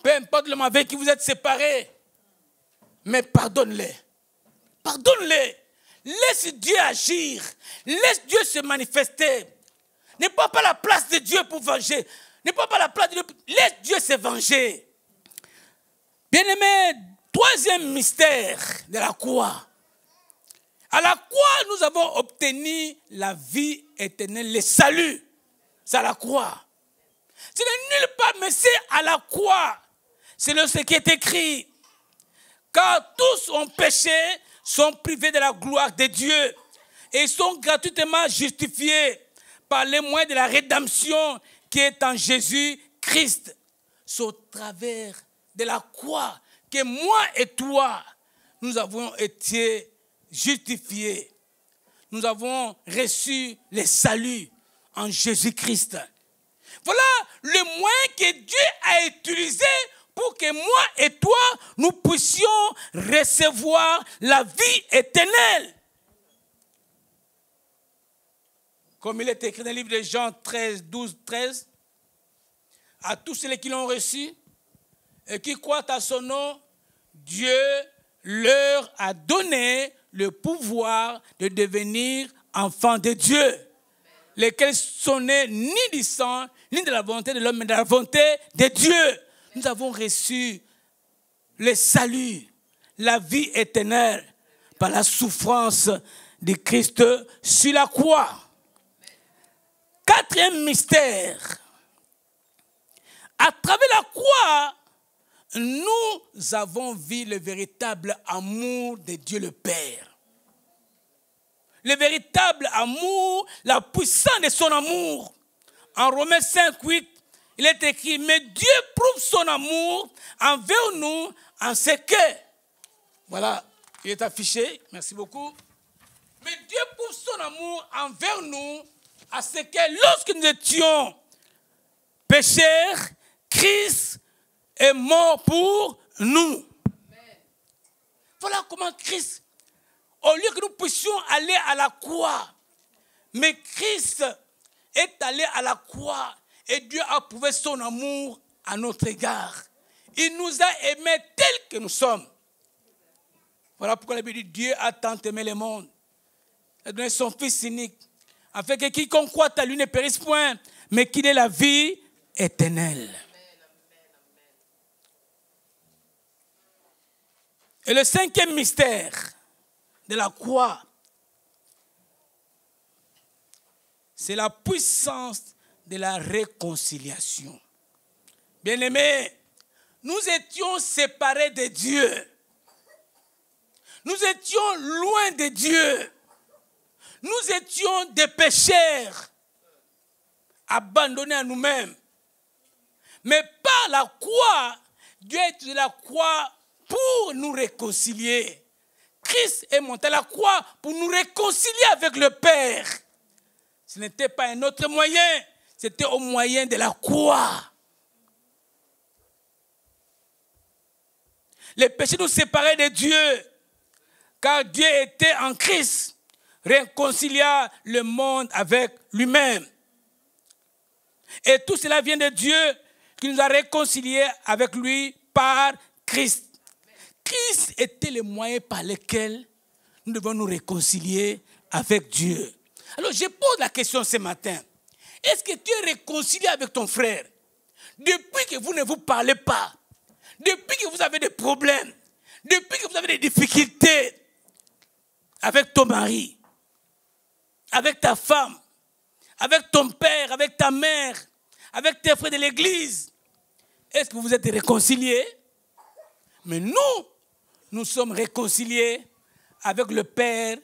Peu importe l'homme avec qui vous êtes séparés, mais pardonne-les. Pardonne-les. Laisse Dieu agir. Laisse Dieu se manifester. Ne prends pas la place de Dieu pour venger. Ne prends pas la place de Dieu. Laisse Dieu se venger. Bien-aimé, troisième mystère de la croix. À la croix, nous avons obtenu la vie éternelle, le salut. C'est à la croix. Ce n'est nulle part, mais c'est à la croix. C'est ce qui est écrit. Car tous ont péché, sont privés de la gloire de Dieu et sont gratuitement justifiés par les moyens de la rédemption qui est en Jésus-Christ. C'est au travers de la croix que moi et toi, nous avons été justifiés. Nous avons reçu le salut en Jésus-Christ. Voilà le moyen que Dieu a utilisé pour que moi et toi, nous puissions recevoir la vie éternelle. Comme il est écrit dans le livre de Jean 13, 12, 13, à tous ceux qui l'ont reçu et qui croient à son nom, Dieu leur a donné le pouvoir de devenir enfants de Dieu, lesquels sont nés ni du sang, ni de la volonté de l'homme, mais de la volonté de Dieu. Nous avons reçu le salut, la vie éternelle par la souffrance de Christ sur la croix. Quatrième mystère. À travers la croix, nous avons vu le véritable amour de Dieu le Père. Le véritable amour, la puissance de son amour. En Romains 5, 8, il est écrit, mais Dieu prouve son amour envers nous en ce que. Voilà, il est affiché, merci beaucoup. Mais Dieu prouve son amour envers nous en ce que lorsque nous étions pécheurs, Christ est mort pour nous. Amen. Voilà comment Christ, au lieu que nous puissions aller à la croix, mais Christ est allé à la croix et Dieu a prouvé son amour à notre égard. Il nous a aimés tels que nous sommes. Voilà pourquoi la Bible dit Dieu a tant aimé le monde. Il a donné son Fils unique, afin que quiconque croit à lui ne périsse point, mais qu'il ait la vie éternelle. Et le cinquième mystère de la croix, c'est la puissance de la réconciliation. Bien-aimés, nous étions séparés de Dieu. Nous étions loin de Dieu. Nous étions des pécheurs, abandonnés à nous-mêmes. Mais par la croix, Dieu a utilisé la croix pour nous réconcilier. Christ est monté à la croix pour nous réconcilier avec le Père. Ce n'était pas un autre moyen, c'était au moyen de la croix. Les péchés nous séparaient de Dieu, car Dieu était en Christ, réconcilia le monde avec lui-même. Et tout cela vient de Dieu qui nous a réconciliés avec lui par Christ. Christ était le moyen par lequel nous devons nous réconcilier avec Dieu. Alors je pose la question ce matin. Est-ce que tu es réconcilié avec ton frère? Depuis que vous ne vous parlez pas, depuis que vous avez des problèmes, depuis que vous avez des difficultés avec ton mari, avec ta femme, avec ton père, avec ta mère, avec tes frères de l'église, est-ce que vous êtes réconciliés? Mais nous sommes réconciliés avec le Père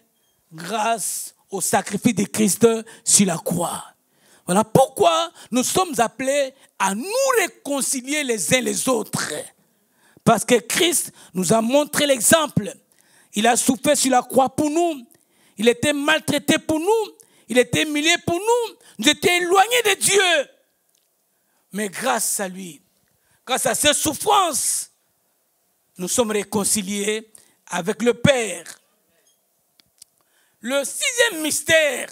grâce au sacrifice de Christ sur la croix. Voilà pourquoi nous sommes appelés à nous réconcilier les uns les autres. Parce que Christ nous a montré l'exemple. Il a souffert sur la croix pour nous. Il était maltraité pour nous. Il était humilié pour nous. Nous étions éloignés de Dieu. Mais grâce à lui, grâce à ses souffrances, nous sommes réconciliés avec le Père. Le sixième mystère,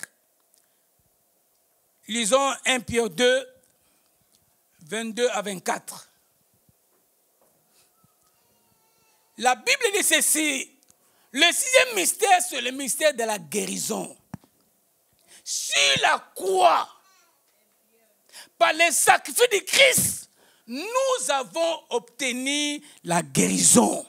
lisons 1 Pierre 2, 22 à 24. La Bible dit ceci, le sixième mystère, c'est le mystère de la guérison. Sur la croix, par le sacrifice de Christ, nous avons obtenu la guérison.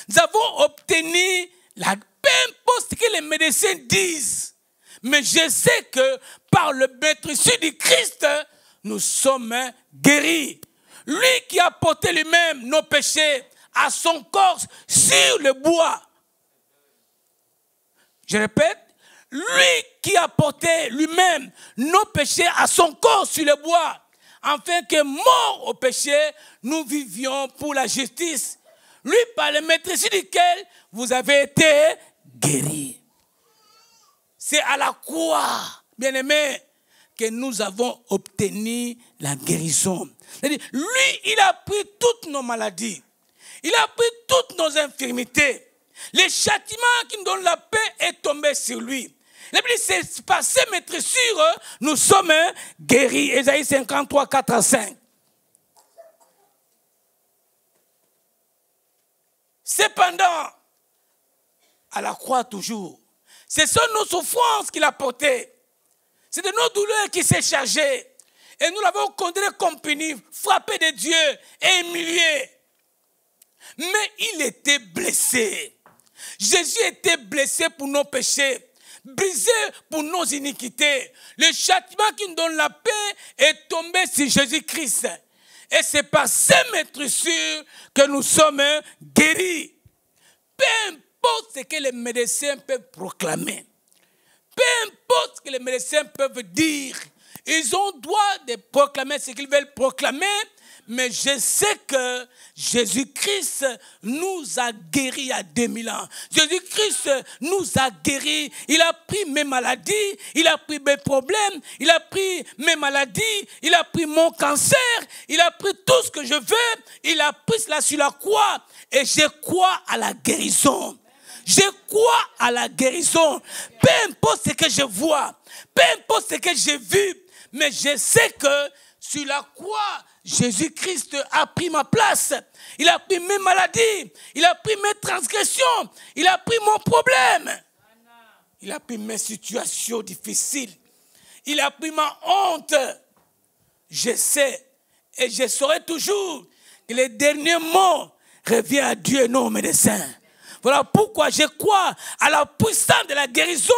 Nous avons obtenu peu importe ce que les médecins disent. Mais je sais que par le maîtrise du Christ, nous sommes guéris. Lui qui a porté lui-même nos péchés à son corps sur le bois. Je répète, lui qui a porté lui-même nos péchés à son corps sur le bois, afin que mort au péché, nous vivions pour la justice. Lui, par le maîtrise duquel vous avez été guéris. C'est à la croix, bien-aimés, que nous avons obtenu la guérison. C'est-à-dire, lui, il a pris toutes nos maladies. Il a pris toutes nos infirmités. Le châtiment qui nous donne la paix est tombé sur lui. La Bible dit, c'est par ses maîtrissures, nous sommes guéris. Ésaïe 53, 4 à 5. Cependant, à la croix toujours, ce sont nos souffrances qu'il a portées. C'est de nos douleurs qu'il s'est chargé. Et nous l'avons condamné comme puni, frappé de Dieu et humilié. Mais il était blessé. Jésus était blessé pour nos péchés, brisé pour nos iniquités. Le châtiment qui nous donne la paix est tombé sur Jésus-Christ. Et c'est par ces maîtrissures que nous sommes guéris. Peu importe ce que les médecins peuvent proclamer, peu importe ce que les médecins peuvent dire, ils ont droit de proclamer ce qu'ils veulent proclamer, mais je sais que Jésus-Christ nous a guéris il y a 2000 ans. Jésus-Christ nous a guéris. Il a pris mes maladies, il a pris mes problèmes, il a pris mes maladies, il a pris mon cancer, il a pris tout ce que je veux, il a pris cela sur la croix. Et je crois à la guérison. Je crois à la guérison. Peu importe ce que je vois, peu importe ce que j'ai vu, mais je sais que sur la croix, Jésus-Christ a pris ma place. Il a pris mes maladies. Il a pris mes transgressions. Il a pris mon problème. Il a pris mes situations difficiles. Il a pris ma honte. Je sais et je saurai toujours que le dernier mot revient à Dieu et non aux médecins. Voilà pourquoi je crois à la puissance de la guérison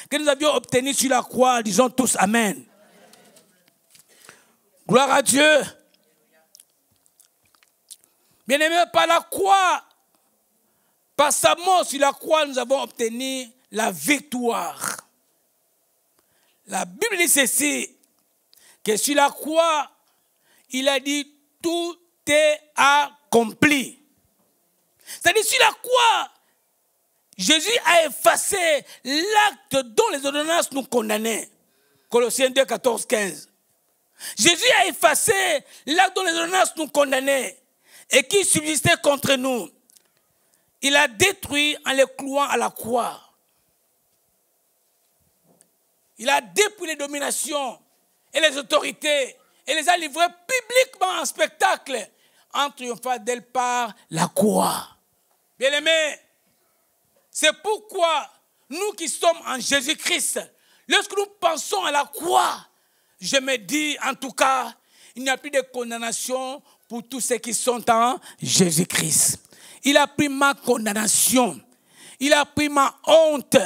que nous avions obtenue sur la croix. Disons tous Amen. Gloire à Dieu. Bien-aimés, par la croix, par sa mort sur la croix, nous avons obtenu la victoire. La Bible dit ceci, que sur la croix, il a dit tout est accompli. C'est-à-dire sur la croix, Jésus a effacé l'acte dont les ordonnances nous condamnaient. Colossiens 2, 14, 15. Jésus a effacé l'acte dont les ordonnances nous condamnaient et qui subsistait contre nous. Il a détruit en les clouant à la croix. Il a dépouillé les dominations et les autorités et les a livrés publiquement en spectacle en triomphant d'elle par la croix. Bien-aimés, c'est pourquoi nous qui sommes en Jésus-Christ, lorsque nous pensons à la croix, je me dis en tout cas, il n'y a plus de condamnation pour tous ceux qui sont en Jésus-Christ. Il a pris ma condamnation, il a pris ma honte,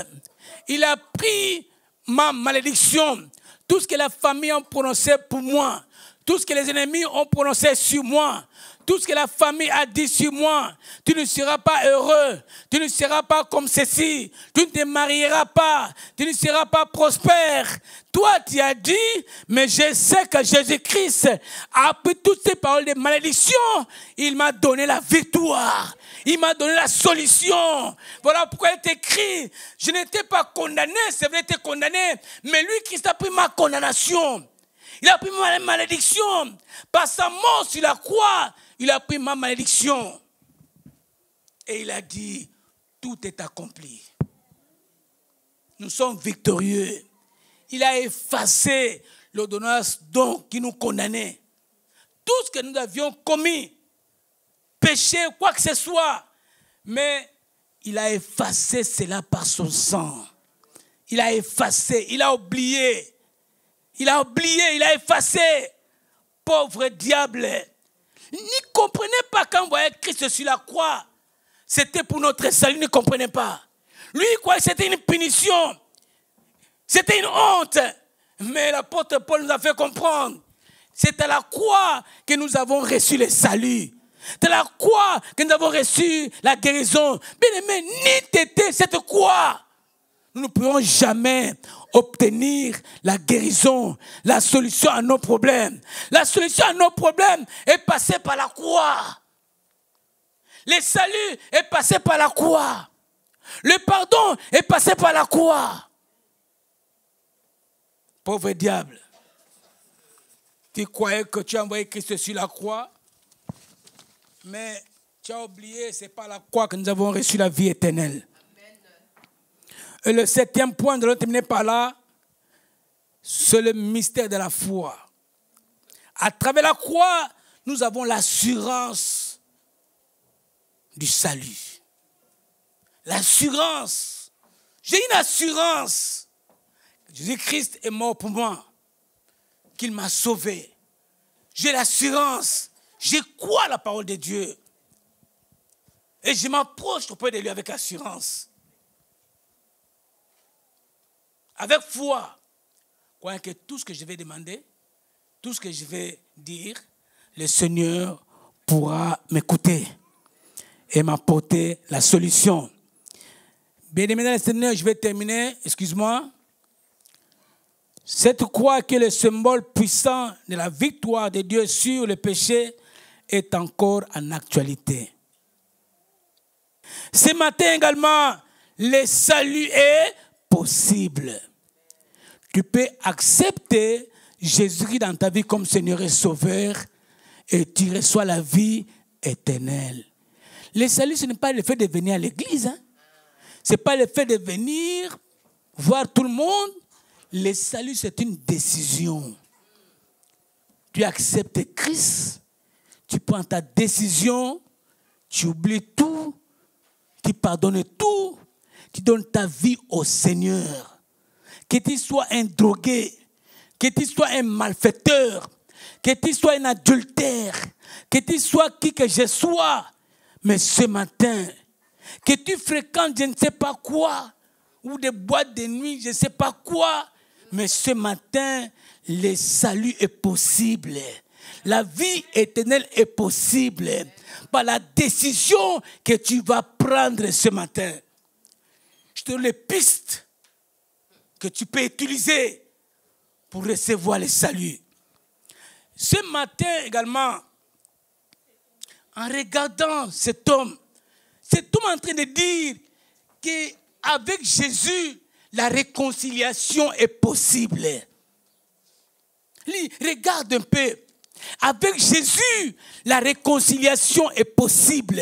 il a pris ma malédiction, tout ce que la famille a prononcé pour moi, tout ce que les ennemis ont prononcé sur moi, tout ce que la famille a dit sur moi. Tu ne seras pas heureux, tu ne seras pas comme ceci, tu ne te marieras pas, tu ne seras pas prospère. Toi, tu as dit, mais je sais que Jésus-Christ a pris toutes ces paroles de malédiction. Il m'a donné la victoire. Il m'a donné la solution. Voilà pourquoi il est écrit, je n'étais pas condamné, c'est vrai, j'étais condamné, mais lui, Christ a pris ma condamnation. Il a pris ma malédiction. Par sa mort sur la croix, il a pris ma malédiction. Et il a dit, tout est accompli. Nous sommes victorieux. Il a effacé l'ordonnance donc qui nous condamnait. Tout ce que nous avions commis, péché, quoi que ce soit, mais il a effacé cela par son sang. Il a effacé, il a oublié. Il a oublié, il a effacé. Pauvre diable. Il ne comprenait pas quand on voyait Christ sur la croix. C'était pour notre salut, il ne comprenait pas. Lui, il croyait que c'était une punition. C'était une honte. Mais l'apôtre Paul nous a fait comprendre. C'est à la croix que nous avons reçu le salut. C'est à la croix que nous avons reçu la guérison. Bien aimé, ni t'étais cette croix. Nous ne pourrons jamais obtenir la guérison, la solution à nos problèmes. La solution à nos problèmes est passée par la croix. Le salut est passé par la croix. Le pardon est passé par la croix. Pauvre diable, tu croyais que tu as envoyé Christ sur la croix, mais tu as oublié, c'est par la croix que nous avons reçu la vie éternelle. Et le 7e point, nous allons terminer par là, c'est le mystère de la foi. À travers la croix, nous avons l'assurance du salut. L'assurance. J'ai une assurance. Jésus-Christ est mort pour moi, qu'il m'a sauvé. J'ai l'assurance. Je crois à la parole de Dieu. Et je m'approche auprès de lui avec assurance. Avec foi, croyant que tout ce que je vais demander, tout ce que je vais dire, le Seigneur pourra m'écouter et m'apporter la solution. Bien-aimé dans le Seigneur, je vais terminer, excuse-moi. Cette croix qui est le symbole puissant de la victoire de Dieu sur le péché est encore en actualité. Ce matin également, le salut est possible. Tu peux accepter Jésus dans ta vie comme Seigneur et Sauveur et tu reçois la vie éternelle. Le salut, ce n'est pas le fait de venir à l'église. Ce n'est pas le fait de venir voir tout le monde. Le salut, c'est une décision. Tu acceptes Christ, tu prends ta décision, tu oublies tout, tu pardonnes tout, tu donnes ta vie au Seigneur. Que tu sois un drogué, que tu sois un malfaiteur, que tu sois un adultère, que tu sois qui que je sois. Mais ce matin, que tu fréquentes je ne sais pas quoi, ou des boîtes de nuit, je ne sais pas quoi, mais ce matin, le salut est possible. La vie éternelle est possible par la décision que tu vas prendre ce matin. Je te donne les pistes que tu peux utiliser pour recevoir le salut. Ce matin également, en regardant cet homme est en train de dire qu'avec Jésus, la réconciliation est possible. Regarde un peu. Avec Jésus, la réconciliation est possible.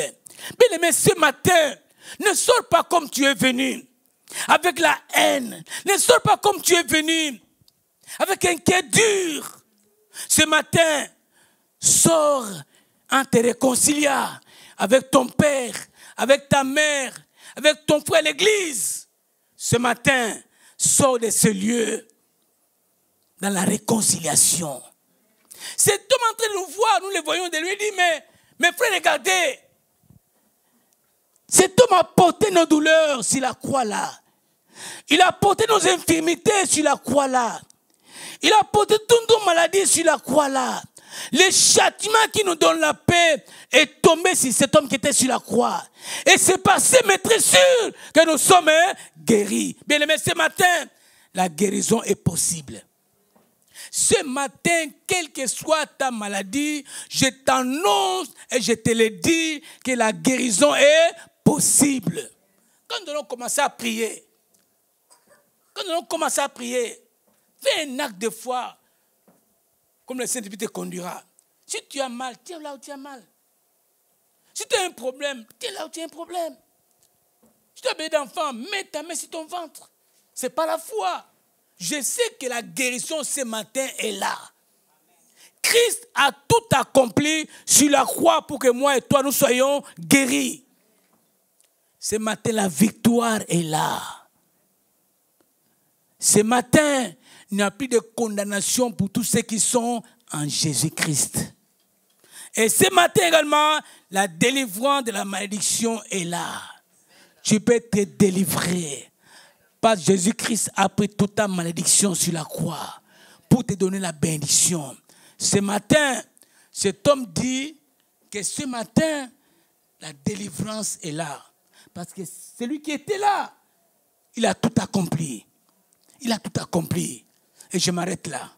Bien-aimé, ce matin, ne sors pas comme tu es venu, avec la haine. Ne sors pas comme tu es venu, avec un cœur dur. Ce matin, sors en te réconciliant avec ton père, avec ta mère, avec ton frère à l'église. Ce matin, sors de ce lieu dans la réconciliation. Cet homme en train de nous voir, nous le voyons de lui, il dit, mais frère, regardez, cet homme a porté nos douleurs sur la croix là. Il a porté nos infirmités sur la croix là. Il a porté toutes nos maladies sur la croix là. Le châtiment qui nous donne la paix est tombé sur cet homme qui était sur la croix. Et c'est passé, mais très sûr, que nous sommes guéris. Bien aimé, ce matin, la guérison est possible. Ce matin, quelle que soit ta maladie, je t'annonce et je te le dis que la guérison est possible. Quand nous allons commencer à prier, fais un acte de foi, comme le Saint-Esprit te conduira. Si tu as mal, tiens là où tu as mal. Si tu as un problème, tiens là où tu as un problème. Si tu as besoin d'enfant, mets ta main sur ton ventre. Ce n'est pas la foi. Je sais que la guérison ce matin est là. Christ a tout accompli sur la croix pour que moi et toi nous soyons guéris. Ce matin, la victoire est là. Ce matin, il n'y a plus de condamnation pour tous ceux qui sont en Jésus-Christ. Et ce matin également, la délivrance de la malédiction est là. Tu peux te délivrer. Parce que Jésus-Christ a pris toute ta malédiction sur la croix pour te donner la bénédiction. Ce matin, cet homme dit que ce matin, la délivrance est là. Parce que celui qui était là, il a tout accompli. Il a tout accompli. Et je m'arrête là.